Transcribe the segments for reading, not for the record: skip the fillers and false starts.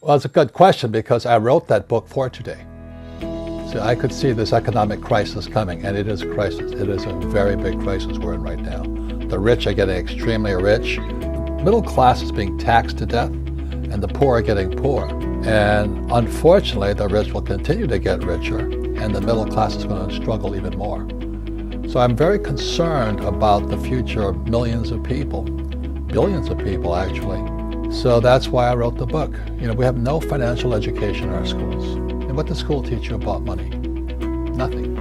Well, it's a good question because I wrote that book for today. So I could see this economic crisis coming, and it is a crisis. It is a very big crisis we're in right now. The rich are getting extremely rich. Middle class is being taxed to death, and the poor are getting poor. And unfortunately, the rich will continue to get richer, and the middle class is going to struggle even more. So I'm very concerned about the future of millions of people, billions of people actually. So that's why I wrote the book. You know, we have no financial education in our schools. And what does school teach you about money? Nothing.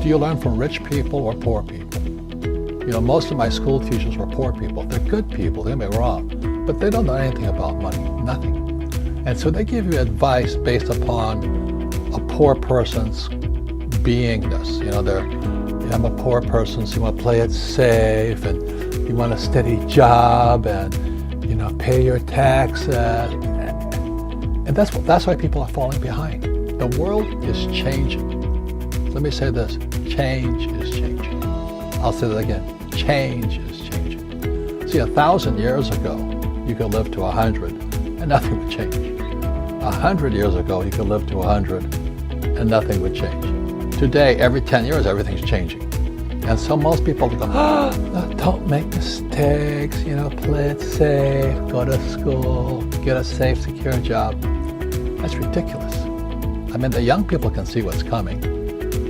Do you learn from rich people or poor people? You know, most of my school teachers were poor people. They're good people, don't get me wrong, but they don't know anything about money, nothing. And so they give you advice based upon a poor person's beingness. You know, I'm a poor person, so you want to play it safe, and you want a steady job, and you know, pay your taxes. And that's why people are falling behind. The world is changing. Let me say this, change is changing. I'll say that again, change is changing. See, 1,000 years ago, you could live to 100 and nothing would change. 100 years ago, you could live to 100 and nothing would change. Today, every 10 years, everything's changing. And so most people go, don't make mistakes, you know, play it safe, go to school, get a safe, secure job. That's ridiculous. I mean, the young people can see what's coming.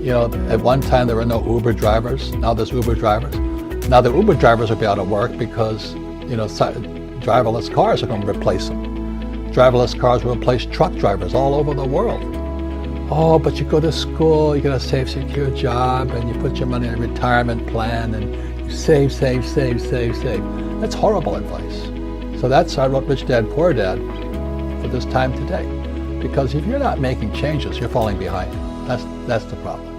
You know, at one time there were no Uber drivers, now there's Uber drivers. Now the Uber drivers will be out of work because, you know, driverless cars are going to replace them. Driverless cars will replace truck drivers all over the world. Oh, but you go to school, you get a safe, secure job, and you put your money in a retirement plan, and you save. That's horrible advice. So I wrote Rich Dad, Poor Dad for this time today. Because if you're not making changes, you're falling behind. That's the problem.